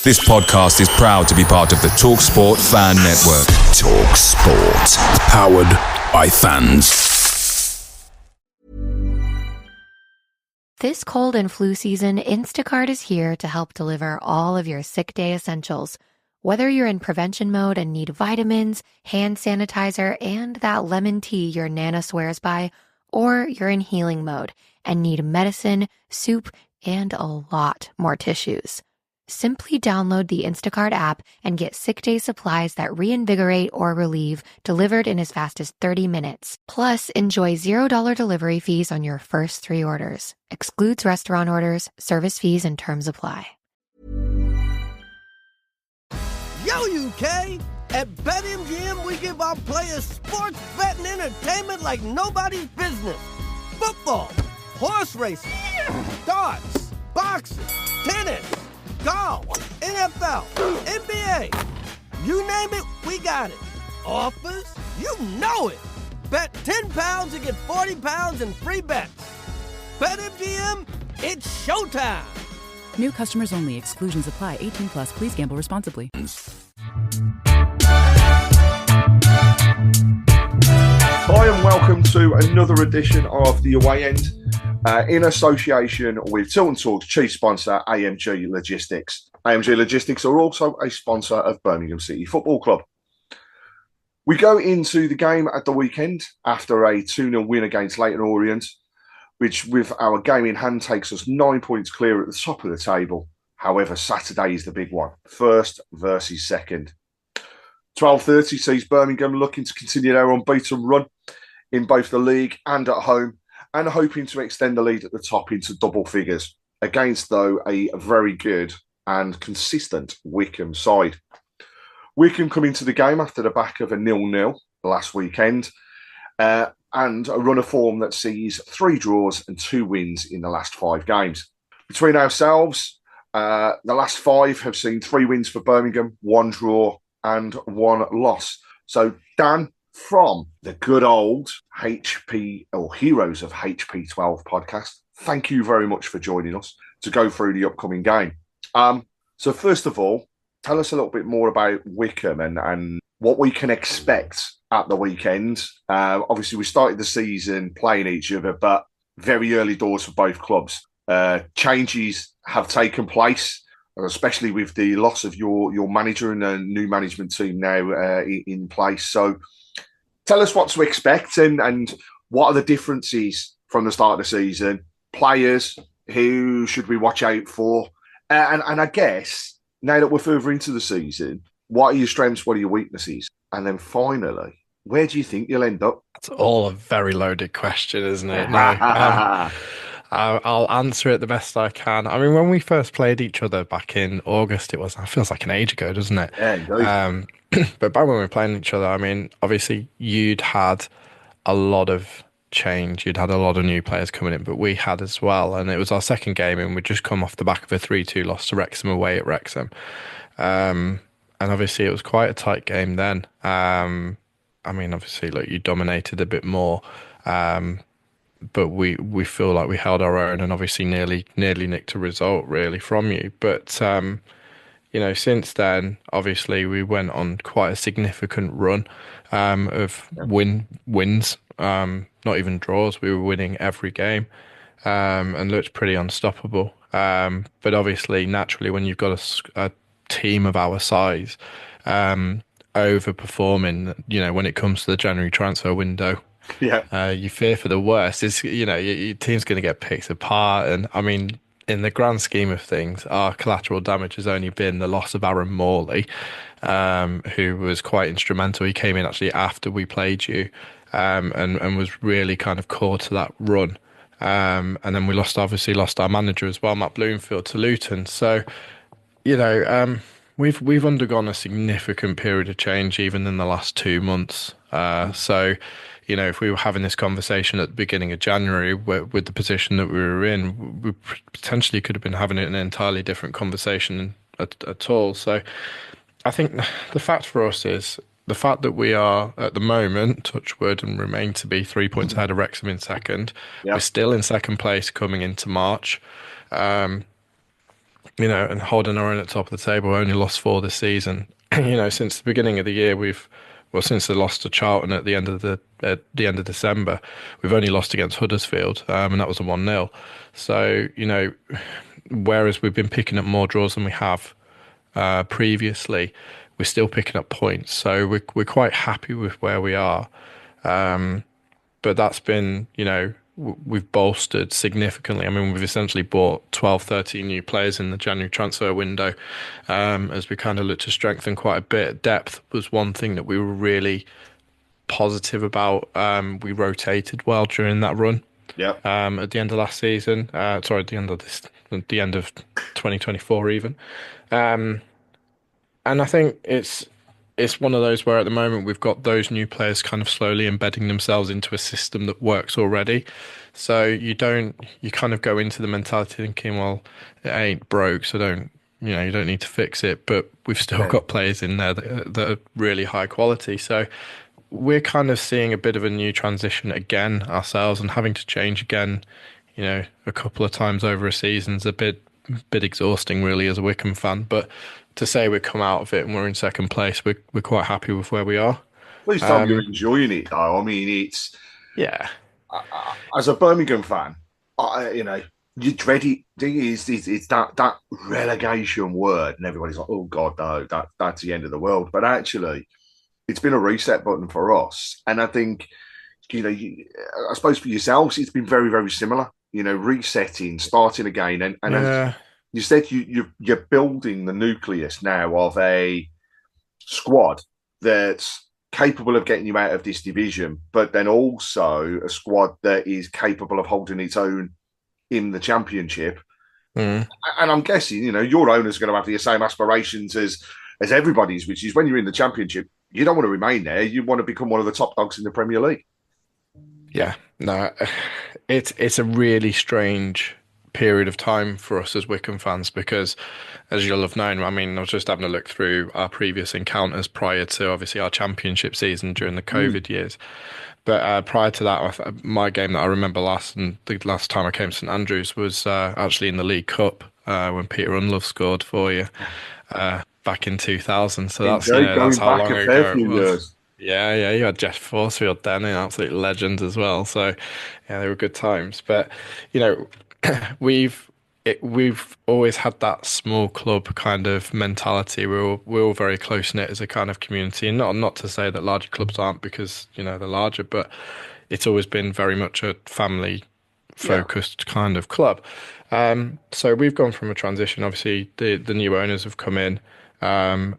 This podcast is proud to be part of the TalkSport Fan Network. TalkSport. Powered by fans. This cold and flu season, Instacart is here to help deliver all of your sick day essentials. Whether you're in prevention mode and need vitamins, hand sanitizer, and that lemon tea your Nana swears by, or you're in healing mode and need medicine, soup, and a lot more tissues. Simply download the Instacart app and get sick day supplies that reinvigorate or relieve, delivered in as fast as 30 minutes. Plus, enjoy $0 delivery fees on your first 3 orders. Excludes restaurant orders, service fees, and terms apply. Yo, UK! At BetMGM, we give our players sports betting entertainment like nobody's business. Football, horse racing, darts, boxing, tennis, golf, NFL, NBA. You name it, we got it. Offers? You know it. Bet £10 and get £40 in free bets. BetMGM, it's showtime. New customers only. Exclusions apply. 18 plus. Please gamble responsibly. Hi and welcome to another edition of The Away End in association with Tilton Talk's chief sponsor, AMG Logistics. AMG Logistics are also a sponsor of Birmingham City Football Club. We go into the game at the weekend after a 2-0 win against Leyton Orient, which with our game in hand takes us 9 points clear at the top of the table. However, Saturday is the big one, first versus second. 12:30 sees Birmingham looking to continue their unbeaten run in both the league and at home, and hoping to extend the lead at the top into double figures, against, though, a very good and consistent Wycombe side. Wycombe come into the game after the back of a 0-0 last weekend, and a run of form that sees 3 draws and 2 wins in the last 5 games. Between ourselves, the last 5 have seen 3 wins for Birmingham, 1 draw and 1 loss. So, Dan, from the good old HP or Heroes of HP12 podcast, thank you very much for joining us to go through the upcoming game. So, first of all, tell us a little bit more about Wycombe and what we can expect at the weekend. Obviously, we started the season playing each other, but very early doors for both clubs. Changes have taken place, especially with the loss of your manager and a new management team now in place. So tell us what to expect and what are the differences from the start of the season, players, who should we watch out for? And I guess, now that we're further into the season, what are your strengths, what are your weaknesses? And then finally, where do you think you'll end up? It's all a very loaded question, isn't it? No, I'll answer it the best I can. I mean, when we first played each other back in August, it feels like an age ago, doesn't it? Yeah, it does. But back when we were playing each other, I mean, obviously you'd had a lot of change. You'd had a lot of new players coming in, but we had as well. And it was our second game, and we'd just come off the back of a 3-2 loss to Wrexham away at Wrexham. And obviously it was quite a tight game then. I mean, obviously, look, you dominated a bit more. But we feel like we held our own and obviously nearly nicked a result really from you. But since then, obviously we went on quite a significant run of wins, not even draws. We were winning every game and looked pretty unstoppable. But obviously, naturally, when you've got a team of our size overperforming, when it comes to the January transfer window, you fear for the worst. Your team's going to get picked apart. And I mean, in the grand scheme of things, our collateral damage has only been the loss of Aaron Morley, who was quite instrumental. He came in actually after we played you, and was really kind of core to that run. And then we lost our manager as well, Matt Bloomfield, to Luton. So, we've undergone a significant period of change even in the last 2 months. So, if we were having this conversation at the beginning of January with the position that we were in, we potentially could have been having an entirely different conversation at all. So I think the fact for us is the fact that we are at the moment, touch wood, and remain to be 3 points ahead of Wrexham in second. Yep. We're still in second place coming into March. and holding our own at the top of the table. We only lost 4 this season. Since the beginning of the year, since the loss to Charlton at the end of December, we've only lost against Huddersfield, and that was a 1-0. So, whereas we've been picking up more draws than we have previously, we're still picking up points. So we're quite happy with where we are. But that's been, we've bolstered significantly. I mean, we've essentially bought 12, 13 new players in the January transfer window, as we kind of look to strengthen quite a bit. Depth was one thing that we were really positive about. We rotated well during that run. Yeah. At the end of last season, at the end of 2024 even. And I think it's one of those where at the moment we've got those new players kind of slowly embedding themselves into a system that works already. So you kind of go into the mentality thinking, well, it ain't broke, so you don't need to fix it. But we've still got players in there that are really high quality. So we're kind of seeing a bit of a new transition again ourselves, and having to change again, a couple of times over a season's a bit exhausting really as a Wycombe fan. But to say we've come out of it and we're in second place, we're quite happy with where we are. Please tell me you're enjoying it, though. I mean, it's as a Birmingham fan, you dread it. It's that relegation word, and everybody's like, "Oh God, no, that's the end of the world." But actually, it's been a reset button for us, and I think, I suppose for yourselves, it's been very, very similar. Resetting, starting again, and as you said, you're building the nucleus now of a squad that's capable of getting you out of this division, but then also a squad that is capable of holding its own in the Championship. And I'm guessing, your owner's going to have the same aspirations as everybody's, which is when you're in the Championship, you don't want to remain there. You want to become one of the top dogs in the Premier League. Yeah, no, it's a really strange period of time for us as Wycombe fans, because as you'll have known, I mean, I was just having a look through our previous encounters prior to obviously our Championship season during the COVID years. But prior to that, my game that I remember the last time I came to St Andrews was actually in the League Cup when Peter Unlove scored for you back in 2000. So that's how long ago it was. Yeah, you had Jeff Forcefield then, an absolute legend as well. So yeah, they were good times. But we've always had that small club kind of mentality. We're all very close knit as a kind of community, and not to say that larger clubs aren't, because they're larger, but it's always been very much a family focused kind of club. So we've gone from a transition. Obviously, the new owners have come in, and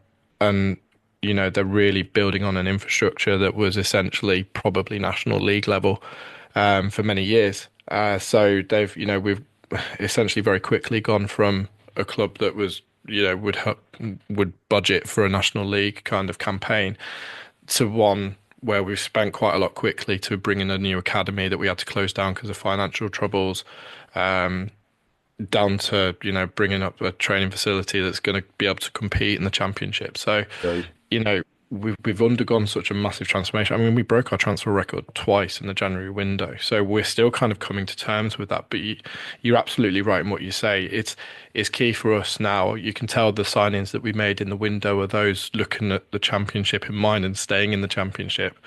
they're really building on an infrastructure that was essentially probably National League level for many years. So we've essentially very quickly gone from a club that was, would budget for a National League kind of campaign to one where we've spent quite a lot quickly to bring in a new academy that we had to close down because of financial troubles, down to, bringing up a training facility that's going to be able to compete in the Championship. So, we've undergone such a massive transformation. I mean, we broke our transfer record twice in the January window, so we're still kind of coming to terms with that. But you're absolutely right in what you say. It's key for us now. You can tell the signings that we made in the window are those looking at the Championship in mind and staying in the Championship.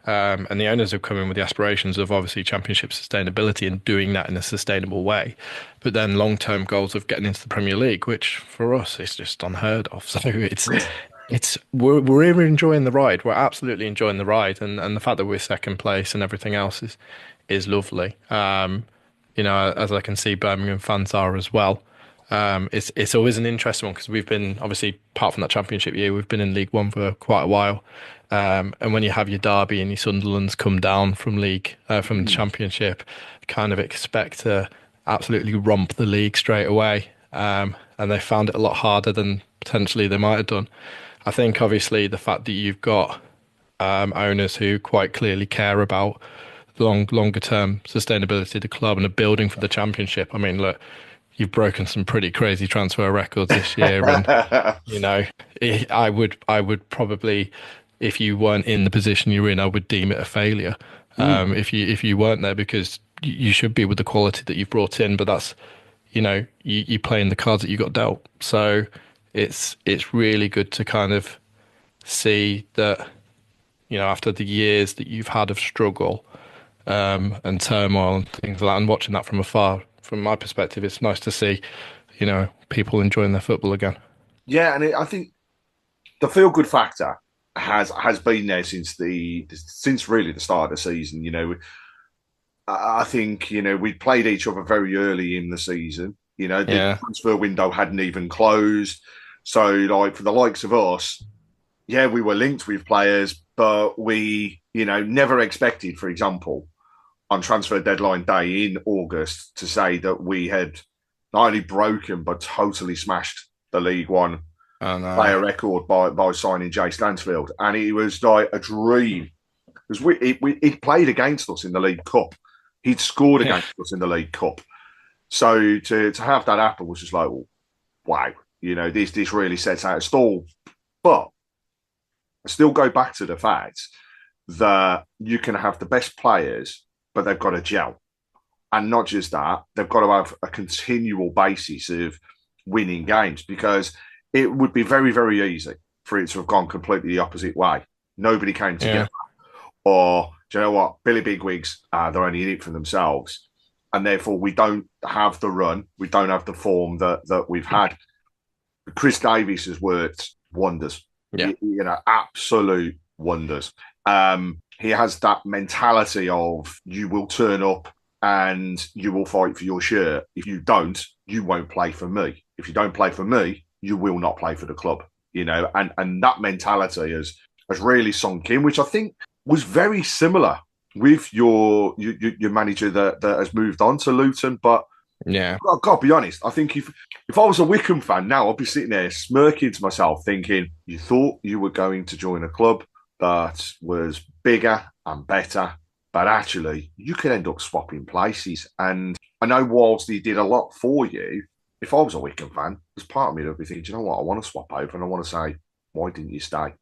And the owners have come in with the aspirations of obviously Championship sustainability and doing that in a sustainable way. But then long-term goals of getting into the Premier League, which for us is just unheard of. So we're enjoying the ride. We're absolutely enjoying the ride, and the fact that we're second place and everything else is lovely. As I can see, Birmingham fans are as well. It's always an interesting one because we've been, obviously, apart from that Championship year, we've been in League One for quite a while. And when you have your Derby and your Sunderlands come down from the Championship, you kind of expect to absolutely romp the league straight away. And they found it a lot harder than potentially they might have done. I think obviously the fact that you've got owners who quite clearly care about the longer term sustainability of the club and are building for the Championship. I mean, look, you've broken some pretty crazy transfer records this year, and I would probably, if you weren't in the position you're in, I would deem it a failure. If you weren't there, because you should be with the quality that you've brought in, but that's you playing the cards that you got dealt. So it's really good to kind of see that, after the years that you've had of struggle and turmoil and things like that, and watching that from afar, from my perspective, it's nice to see, people enjoying their football again. Yeah, and I think the feel good factor has been there since really the start of the season. I think we played each other very early in the season. The transfer window hadn't even closed, so like for the likes of us, yeah, we were linked with players, but we never expected, for example, on transfer deadline day in August, to say that we had not only broken but totally smashed the League One player record by signing Jay Stansfield, and it was like a dream. Because he played against us in the League Cup, he'd scored against us in the League Cup. So to have that happen was just like, wow, this really sets out a stall. But I still go back to the fact that you can have the best players, but they've got to gel. And not just that, they've got to have a continual basis of winning games, because it would be very, very easy for it to have gone completely the opposite way. Nobody came together. Or, do you know what? Billy Bigwigs, they're only in it for themselves. And therefore, we don't have the run. We don't have the form that we've had. Chris Davies has worked wonders. Yeah. Absolute wonders. He has that mentality of, you will turn up and you will fight for your shirt. If you don't, you won't play for me. If you don't play for me, you will not play for the club. And that mentality has really sunk in, which I think was very similar with your manager that has moved on to Luton. But yeah, I've got to be honest, I think if I was a Wycombe fan now, I'd be sitting there smirking to myself thinking, you thought you were going to join a club that was bigger and better, but actually you could end up swapping places. And I know whilst he did a lot for you, if I was a Wycombe fan, there's part of me that would be thinking, do you know what, I want to swap over and I want to say, why didn't you stay?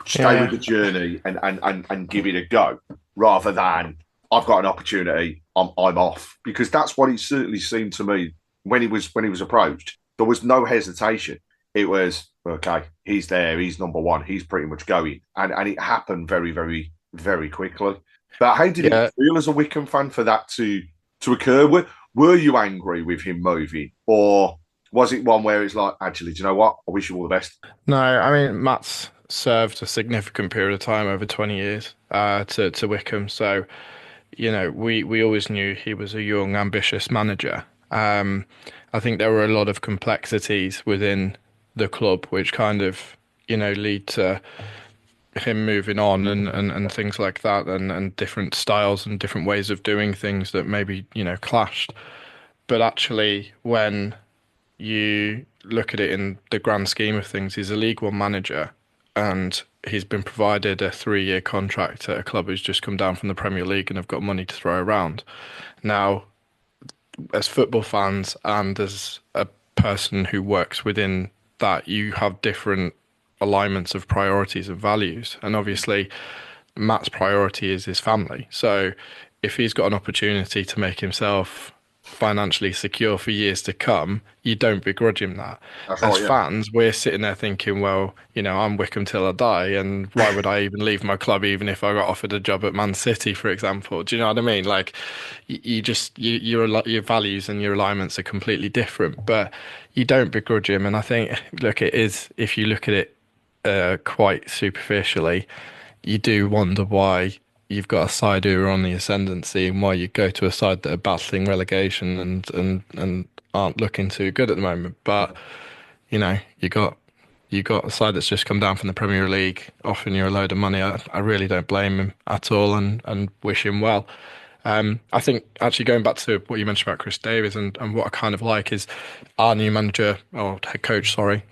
Stay with the journey and give it a go, rather than I've got an opportunity, I'm off. Because that's what it certainly seemed to me when he was approached. There was no hesitation. It was, okay, he's there, he's number one, he's pretty much going. And it happened very, very, very quickly. But how did it feel as a Wycombe fan for that to occur? Were you angry with him moving? Or was it one where it's like, actually, do you know what? I wish you all the best? No, I mean, Matt's served a significant period of time, over 20 years, to Wycombe. So, we always knew he was a young, ambitious manager. I think there were a lot of complexities within the club, which kind of, lead to him moving on and things like that, and different styles and different ways of doing things that maybe, clashed. But actually, when you look at it in the grand scheme of things, he's a League One manager, and he's been provided a 3-year contract at a club who's just come down from the Premier League and have got money to throw around. Now, as football fans and as a person who works within that, you have different alignments of priorities and values. And obviously, Matt's priority is his family. So if he's got an opportunity to make himself financially secure for years to come, you don't begrudge him that. As fans, we're sitting there thinking, well, I'm Wycombe till I die, and why would I even leave my club even if I got offered a job at Man City, for example? Do you know what I mean? Like, your values and your alignments are completely different, but you don't begrudge him. And I think, look, it is, if you look at it quite superficially, you do wonder why you've got a side who are on the ascendancy and why you go to a side that are battling relegation and aren't looking too good at the moment. But you got a side that's just come down from the Premier League, offering you a load of money. I really don't blame him at all, and wish him well. I think actually going back to what you mentioned about Chris Davies and what I kind of like is our new manager, or head coach, sorry,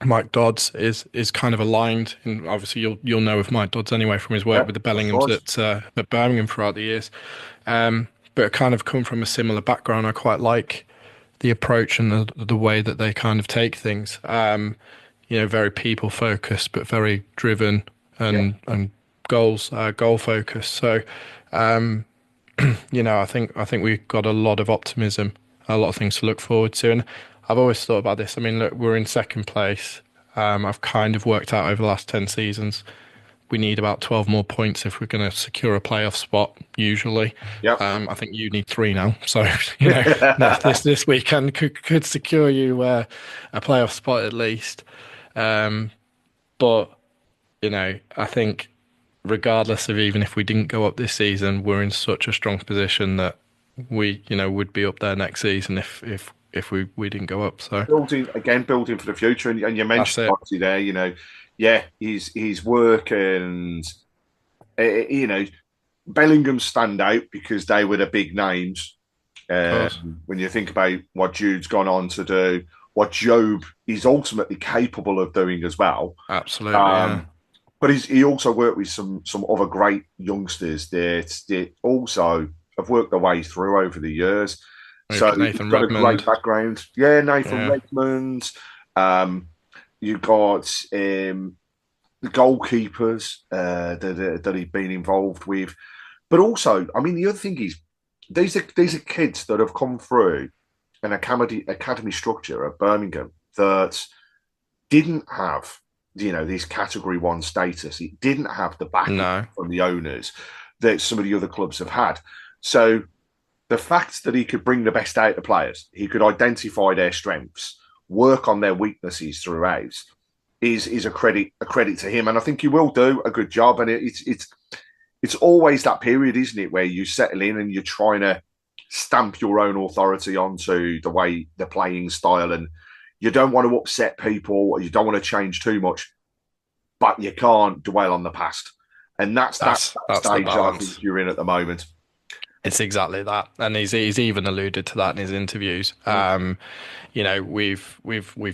Mike Dodds is kind of aligned, and obviously you'll know of Mike Dodds anyway from his work with the Bellinghams at Birmingham throughout the years, but kind of come from a similar background. I quite like the approach and the way that they kind of take things. Very people focused, but very driven and goal focused. So I think we've got a lot of optimism a lot of things to look forward to. And I've always thought about this. I mean, look, we're in second place. I've kind of worked out over the last 10 seasons, we need about 12 more points if we're going to secure a playoff spot, usually. Yep. I think you need 3 now. So, you know, this weekend could secure you a playoff spot at least. But, you know, I think regardless of even if we didn't go up this season, we're in such a strong position that we, you know, would be up there next season if we didn't go up. So building for the future, and you mentioned obviously there, you know, his work and you know, Bellingham stand out because they were the big names. When you think about what Jude's gone on to do, what Job is ultimately capable of doing as well. Absolutely. But he also worked with some other great youngsters that also have worked their way through over the years. So Nathan got Redmond. a great background. Yeah, Nathan Redmond. You got the goalkeepers that he'd been involved with. But also, I mean, the other thing is, these are kids that have come through an academy structure at Birmingham that didn't have, you know, this Category 1 status. It didn't have the backing from the owners that some of the other clubs have had. So the fact that he could bring the best out of players, he could identify their strengths, work on their weaknesses throughout, is a credit to him. And I think he will do a good job. And it's always that period, isn't it, where you settle in and you're trying to stamp your own authority onto the way the playing style, and you don't want to upset people, or you don't want to change too much, but you can't dwell on the past. And that's stage I think you're in at the moment. It's exactly that, and he's even alluded to that in his interviews. You know, we've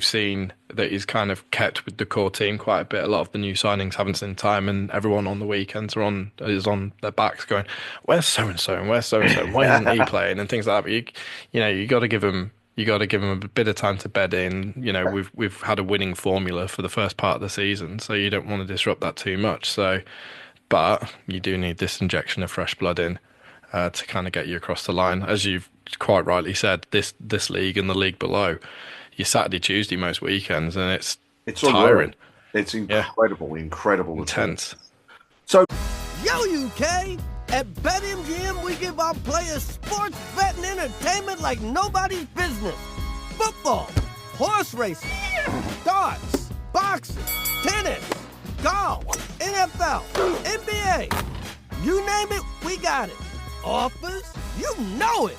seen that he's kind of kept with the core team quite a bit. A lot of the new signings haven't seen time, and everyone on the weekends is on their backs going, "Where's so and so? And where's so and so? Why isn't he playing?" and things like that. But you got to give him. You got to give him a bit of time to bed in. You know, we've had a winning formula for the first part of the season, so you don't want to disrupt that too much. So, but you do need this injection of fresh blood in. To kind of get you across the line. As you've quite rightly said, this league and the league below, you're Saturday, Tuesday most weekends, and it's tiring. It's incredible, intense. So, Yo, UK! At BetMGM, we give our players sports betting entertainment like nobody's business. Football, horse racing, darts, boxing, tennis, golf, NFL, NBA. You name it, we got it. Offers? You know it.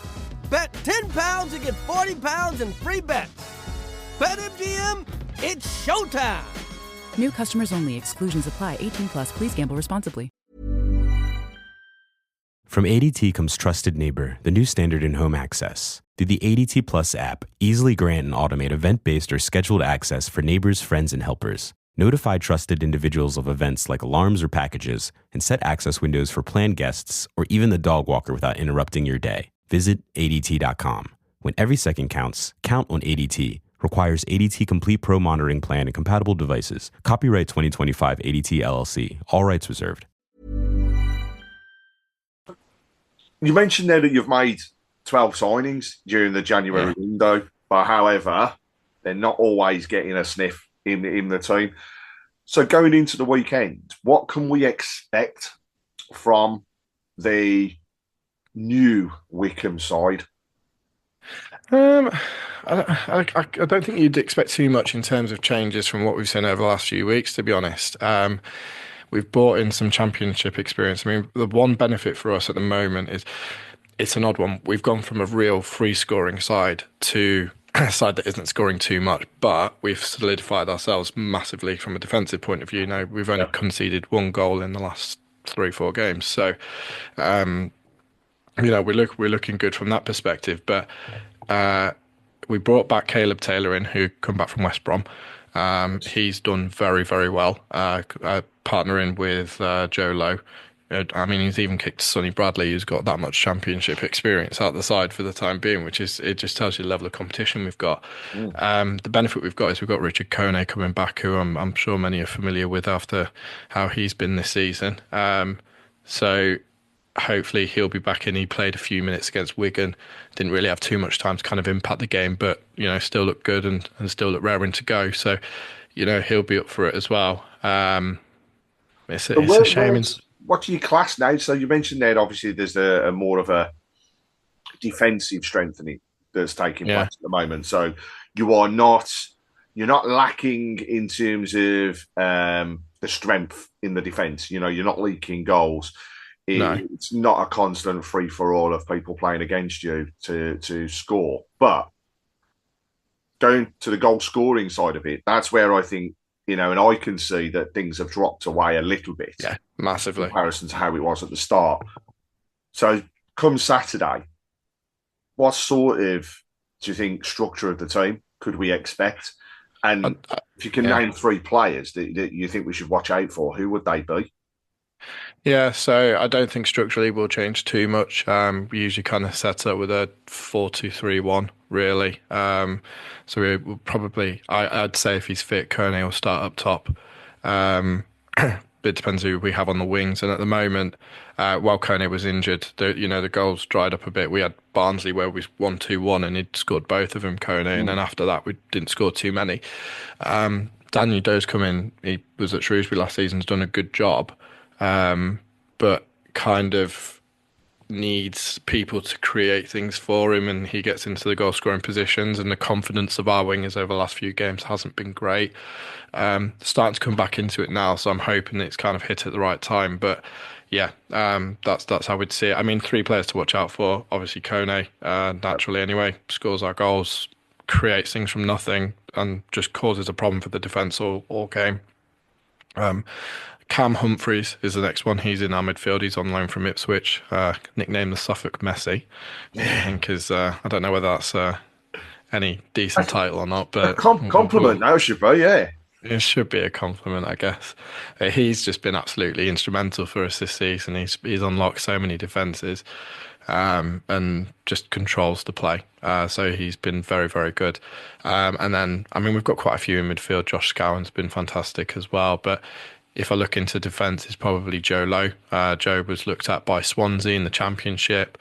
Bet £10 and get £40 in free bets. BetMGM, it's showtime. New customers only. Exclusions apply. 18 plus. Please gamble responsibly. From ADT comes Trusted Neighbor, the new standard in home access. Through the ADT Plus app, easily grant and automate event-based or scheduled access for neighbors, friends, and helpers. Notify trusted individuals of events like alarms or packages, and set access windows for planned guests or even the dog walker without interrupting your day. Visit ADT.com. When every second counts, count on ADT. Requires ADT Complete Pro monitoring plan and compatible devices. Copyright 2025 ADT LLC. All rights reserved. You mentioned there that you've made 12 signings during the January window, but however, they're not always getting a sniff in the team. So going into the weekend, what can we expect from the new Wycombe side? I don't think you'd expect too much in terms of changes from what we've seen over the last few weeks, to be honest. We've brought in some championship experience. I mean, the one benefit for us at the moment is it's an odd one. We've gone from a real free-scoring side to a side that isn't scoring too much, but we've solidified ourselves massively from a defensive point of view. Now, we've only conceded 1 goal in the last 3-4 games. So, you know, we're looking good from that perspective. But we brought back Caleb Taylor in, who come back from West Brom. He's done very, very well, partnering with Joe Lowe. I mean, he's even kicked Sonny Bradley, who's got that much championship experience out the side for the time being, it just tells you the level of competition we've got. The benefit we've got is we've got Richard Kone coming back, who I'm sure many are familiar with after how he's been this season. So hopefully he'll be back in. He played a few minutes against Wigan, didn't really have too much time to kind of impact the game, but still looked good and still looked raring to go. So he'll be up for it as well. It's a shame. What do you class now? So you mentioned there, obviously, there's a more of a defensive strengthening that's taking place at the moment. So you're not lacking in terms of the strength in the defence. You're not leaking goals. It's not a constant free for all of people playing against you to score. But going to the goal scoring side of it, that's where I think, and I can see that things have dropped away a little bit. Yeah, massively. In comparison to how it was at the start. So come Saturday, what sort of, do you think, structure of the team could we expect? And if you can name 3 players that you think we should watch out for, who would they be? Yeah, so I don't think structurally we'll change too much. We usually kind of set up with a 4-2-3-1, really. So we'll probably, I'd say if he's fit, Courtney will start up top. It depends who we have on the wings. And at the moment, while Courtney was injured, the goals dried up a bit. We had Barnsley where we 1-2-1 and he'd scored both of them, Courtney. And then after that, we didn't score too many. Daniel Doe's come in. He was at Shrewsbury last season, has done a good job. But kind of needs people to create things for him, and he gets into the goal scoring positions, and the confidence of our wingers over the last few games hasn't been great. Starting to come back into it now, so I'm hoping it's kind of hit at the right time. But yeah, that's how we'd see it. I mean, 3 players to watch out for. Obviously Kone, naturally anyway, scores our goals, creates things from nothing, and just causes a problem for the defence all game. Cam Humphreys is the next one. He's in our midfield. He's on loan from Ipswich, nicknamed the Suffolk Messi. I think I don't know whether that's any decent title or not, but compliment now should be, yeah. It should be a compliment, I guess. He's just been absolutely instrumental for us this season. He's unlocked so many defences and just controls the play. So he's been very, very good. And then, I mean, we've got quite a few in midfield. Josh Scowen's been fantastic as well, but if I look into defence, it's probably Joe Lowe. Joe was looked at by Swansea in the Championship.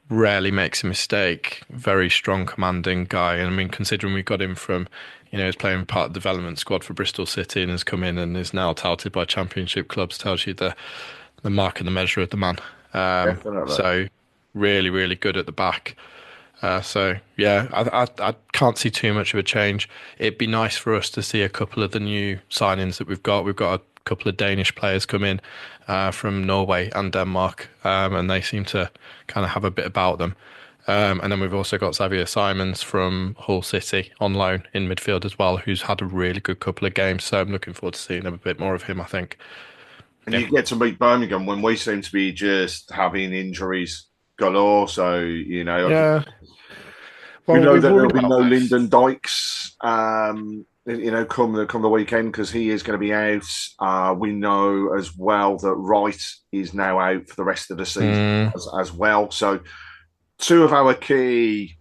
Rarely makes a mistake. Very strong, commanding guy. And I mean, considering we got him from, he's playing part of the development squad for Bristol City and has come in and is now touted by Championship clubs, tells you the mark and the measure of the man. So really, really good at the back. So yeah, I can't see too much of a change. It'd be nice for us to see a couple of the new signings that we've got. We've got a couple of Danish players come in from Norway and Denmark, and they seem to kind of have a bit about them. And then we've also got Xavier Simons from Hull City on loan in midfield as well, who's had a really good couple of games. So I'm looking forward to seeing a bit more of him, I think. And you get to meet Birmingham when we seem to be just having injuries galore. So, yeah. Well, we know that there'll be no Lyndon Dykes, come the weekend because he is going to be out. We know as well that Wright is now out for the rest of the season as well. So 2 of our key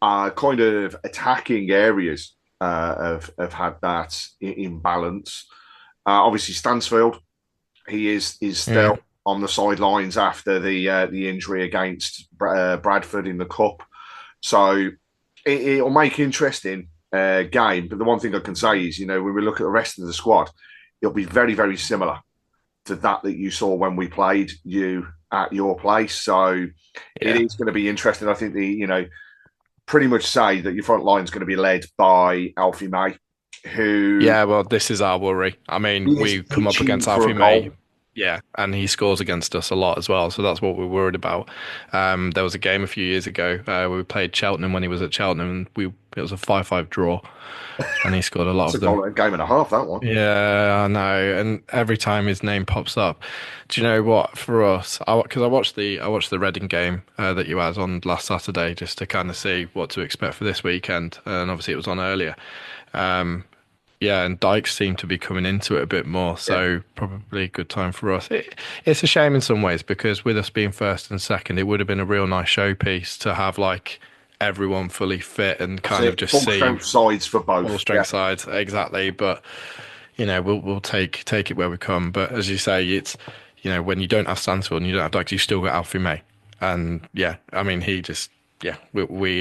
kind of attacking areas have had that imbalance. Obviously, Stansfield, he is still on the sidelines after the injury against Bradford in the Cup. So it'll make interesting game. But the one thing I can say is, when we look at the rest of the squad, it'll be very, very similar to that you saw when we played you at your place. So it is going to be interesting. I think pretty much say that your front line is going to be led by Alfie May, who... Yeah, well, this is our worry. I mean, we come up against Alfie May. Yeah, and he scores against us a lot as well, so that's what we're worried about. There was a game a few years ago where we played Cheltenham when he was at Cheltenham, and it was a 5-5 draw, and he scored a lot of them. It's a game and a half, that one. Yeah, I know, and every time his name pops up, do you know what? For us, because I watched the Reading game that you had on last Saturday just to kind of see what to expect for this weekend, and obviously it was on earlier. Yeah, and Dykes seemed to be coming into it a bit more, so probably a good time for us. It's a shame in some ways because with us being first and second, it would have been a real nice showpiece to have everyone fully fit and kind of just see full strength sides for both. Full strength sides, exactly. But we'll take it where we come. But as you say, when you don't have Stansfield and you don't have Dykes, you still got Alfie May. And yeah, I mean, we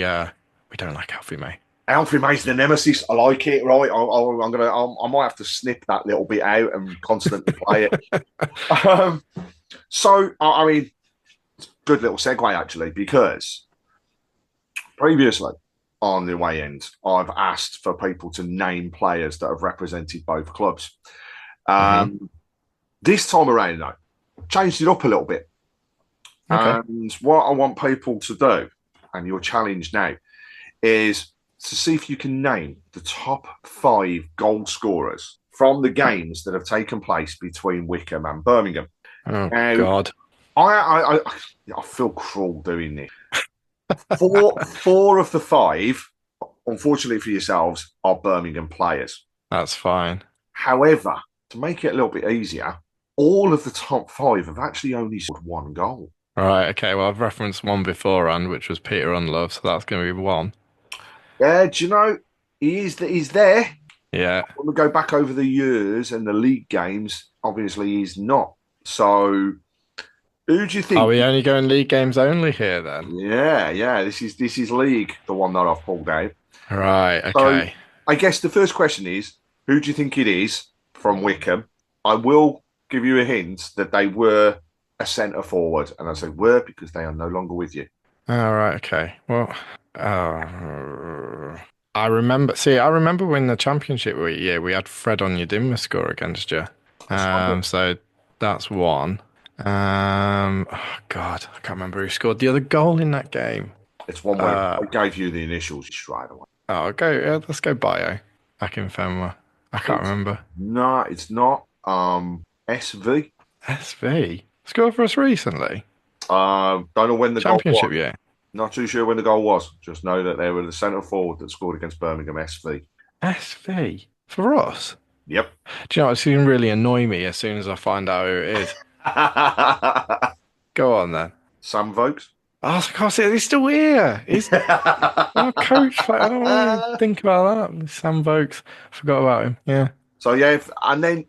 don't like Alfie May. Alfie May's the nemesis. I like it, right? I might have to snip that little bit out and constantly play it. So, I mean, good little segue actually, because previously on the away end, I've asked for people to name players that have represented both clubs. This time around, though, changed it up a little bit. Okay. And what I want people to do, and your challenge now, is to see if you can name the top 5 goal scorers from the games that have taken place between Wycombe and Birmingham. Oh, now, God. I feel cruel doing this. Four of the 5, unfortunately for yourselves, are Birmingham players. That's fine. However, to make it a little bit easier, all of the top 5 have actually only scored 1 goal. Right, okay. Well, I've referenced one beforehand, which was Peter Unlove, so that's going to be 1. Yeah, do you know, he's there. Yeah. When we go back over the years and the league games, obviously he's not. So, who do you think? Are we only going league games only here then? Yeah. This is league, the one that I've pulled out. Right, okay. So, I guess the first question is, who do you think it is from Wycombe? I will give you a hint that they were a centre forward, and I say were because they are no longer with you. Oh, right, okay. Well, I remember when the championship we had Fred Onyedinma score against you. So that's 1. Oh God, I can't remember who scored the other goal in that game. It's one where I gave you the initials straight away. Oh, let's go Bio back in Fenway. I can't remember. No, it's not. SV. SV scored for us recently. Don't know when the championship goal was. Yeah. Not too sure when the goal was. Just know that they were the centre forward that scored against Birmingham. SV. SV for us. Yep. Do you know it's going to really annoy me as soon as I find out who it is? Go on then. Sam Vokes. Oh, of course, he's still here. He's our coach. I don't want to think about that. Sam Vokes. Forgot about him. Yeah. So yeah, and then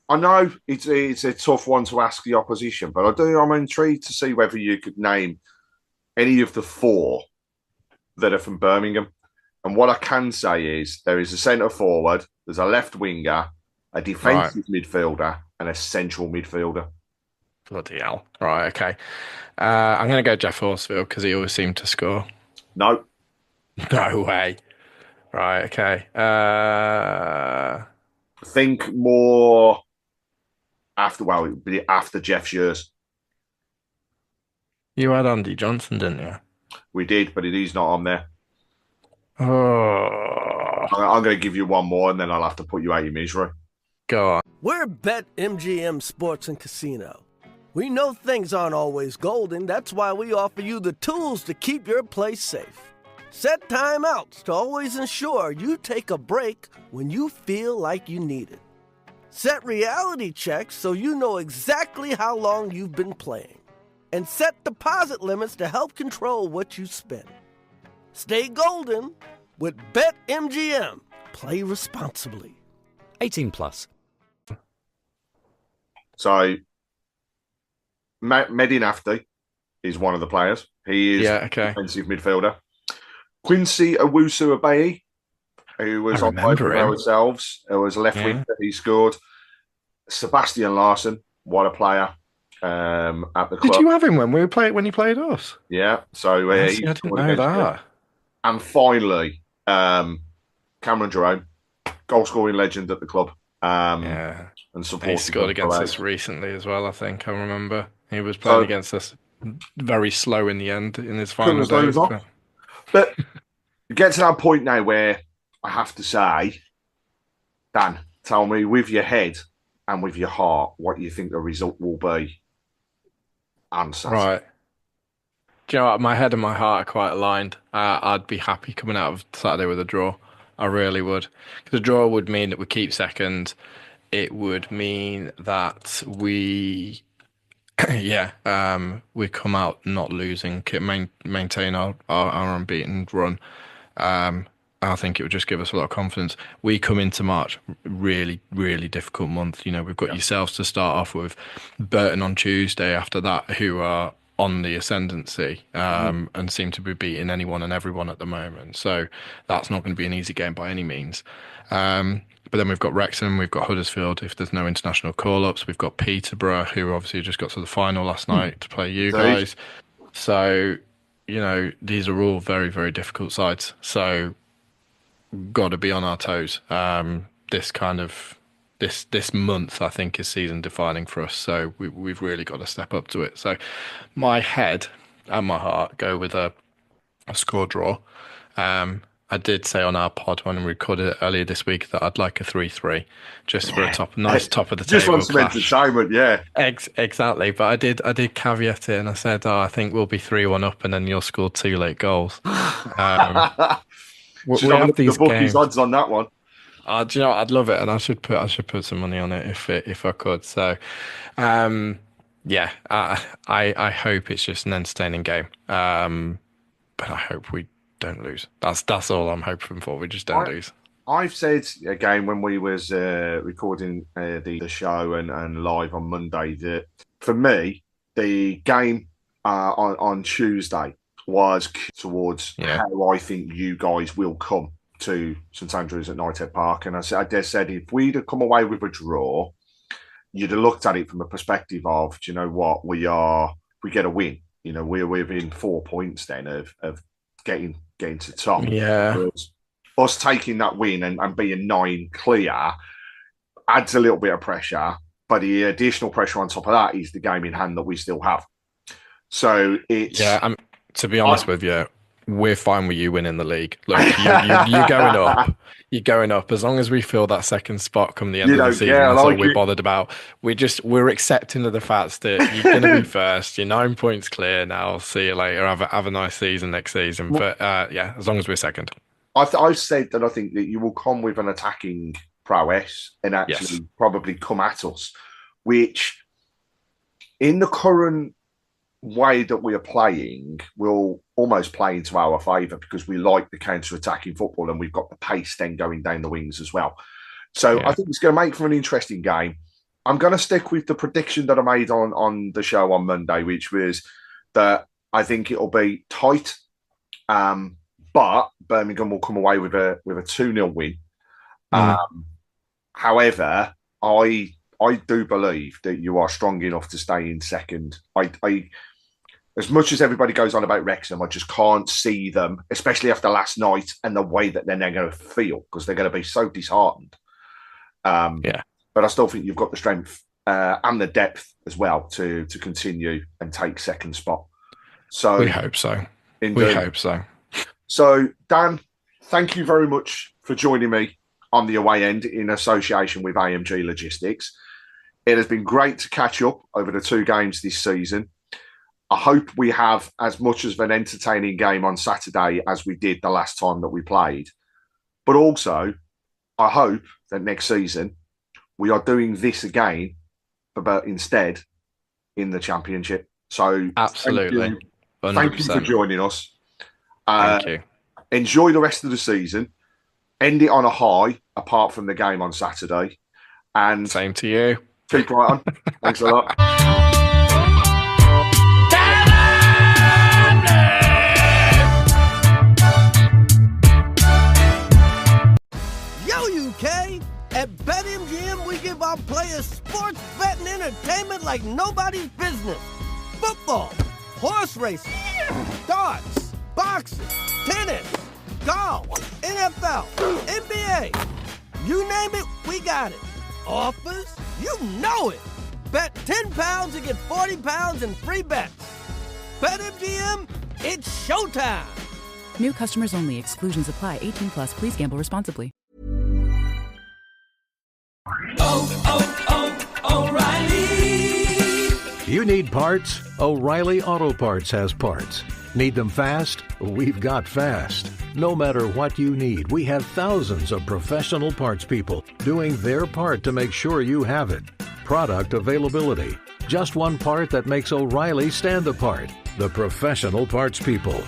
I know it's a tough one to ask the opposition, but I'm intrigued to see whether you could name any of the 4 that are from Birmingham. And what I can say is there is a centre forward, there's a left winger, a defensive midfielder, and a central midfielder. Bloody hell. Right, okay. I'm going to go Jeff Horsfield because he always seemed to score. No. No way. Right, okay. Think more after Jeff's years. You had Andy Johnson, didn't you? We did, but he's not on there. Oh. I'm going to give you one more, and then I'll have to put you out of your misery. Go on. We're BetMGM Sports and Casino. We know things aren't always golden. That's why we offer you the tools to keep your place safe. Set timeouts to always ensure you take a break when you feel like you need it. Set reality checks so you know exactly how long you've been playing. And set deposit limits to help control what you spend. Stay golden with BetMGM. Play responsibly. 18 plus. So, Medin Afti is one of the players. He is defensive midfielder. Quincy Owusu-Abayi, who was on both of ourselves, who was left winger. He scored. Sebastian Larson, what a player at the club. Did you have him when he played us? Yeah. So I didn't know that. And finally, Cameron Jerome, goal scoring legend at the club. And supported. He scored against us recently as well. I think I remember he was playing against us very slow in the end in his final days. But get to that point now where I have to say, Dan, tell me with your head and with your heart what you think the result will be. Answer. Right. Do you know what? My head and my heart are quite aligned. I'd be happy coming out of Saturday with a draw. I really would. Because a draw would mean that we keep second. It would mean that we come out not losing, maintain our unbeaten run. I think it would just give us a lot of confidence. We come into March, really, really difficult month. You know, we've got yourselves to start off with, Burton on Tuesday after that, who are on the ascendancy and seem to be beating anyone and everyone at the moment. So that's not going to be an easy game by any means. But then we've got Wrexham, we've got Huddersfield if there's no international call-ups. We've got Peterborough, who obviously just got to the final last night to play you guys. So, you know, these are all very, very difficult sides. So got to be on our toes. This month, I think, is season defining for us. So we've really got to step up to it. So my head and my heart go with a score draw. I did say on our pod when we recorded it earlier this week that I'd like a 3-3 just for a nice top of the table. Just want some entertainment, yeah. Exactly. But I did caveat it and I said, I think we'll be 3-1 up and then you'll score 2 late goals. We have these the bookies odds on that one. Do you know what? I'd love it, and I should put some money on it if I could. So, I hope it's just an entertaining game. But I hope we don't lose. That's all I'm hoping for. We just don't lose. I've said again when we was recording the show and live on Monday that for me the game on Tuesday was towards how I think you guys will come to St Andrews at Knighthead Park, and I said if we'd have come away with a draw, you'd have looked at it from a perspective of, do you know what, we get a win. You know, we're within 4 points then of getting to top. Yeah. Us taking that win and being 9 clear adds a little bit of pressure, but the additional pressure on top of that is the game in hand that we still have. So it's to be honest with you, we're fine with you winning the league. Look, you're going up. You're going up. As long as we fill that second spot come the end of the season, that's all we're bothered about. We're accepting of the fact that you're going to be first. You're 9 points clear now. I'll see you later. Have a nice season next season. But as long as we're second. I've said that I think that you will come with an attacking prowess and actually probably come at us, which in the current way that we are playing will almost play into our favour because we like the counter-attacking football and we've got the pace then going down the wings as well. So I think it's going to make for an interesting game. I'm going to stick with the prediction that I made on the show on Monday, which was that I think it'll be tight, but Birmingham will come away with a 2-0 win. However, I do believe that you are strong enough to stay in second. I as much as everybody goes on about Wrexham, I just can't see them, especially after last night and the way that they're going to feel, because they're going to be so disheartened. But I still think you've got the strength and the depth as well to continue and take second spot. So we hope so. We hope so. So, Dan, thank you very much for joining me on the away end in association with AMG Logistics. It has been great to catch up over the 2 games this season. I hope we have as much of an entertaining game on Saturday as we did the last time that we played. But also, I hope that next season we are doing this again, but instead in the Championship. So absolutely. Thank you for joining us. Thank you. Enjoy the rest of the season. End it on a high, apart from the game on Saturday. And same to you. Keep right on. Thanks a lot. Yo, UK! At BetMGM, we give our players sports betting entertainment like nobody's business. Football, horse racing, darts, boxing, tennis, golf, NFL, NBA. You name it, we got it. Offers? You know it. Bet £10 and get £40 in free bets. BetMGM, it's showtime. New customers only. Exclusions apply. 18 plus. Please gamble responsibly. O'Reilly. You need parts? O'Reilly Auto Parts has parts. Need them fast? We've got fast. No matter what you need, we have thousands of professional parts people doing their part to make sure you have it. Product availability. Just one part that makes O'Reilly stand apart. The professional parts people.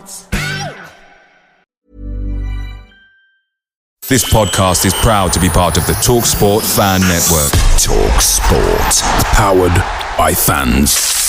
sports. This podcast is proud to be part of the TalkSport Fan Network. TalkSport. Powered by fans.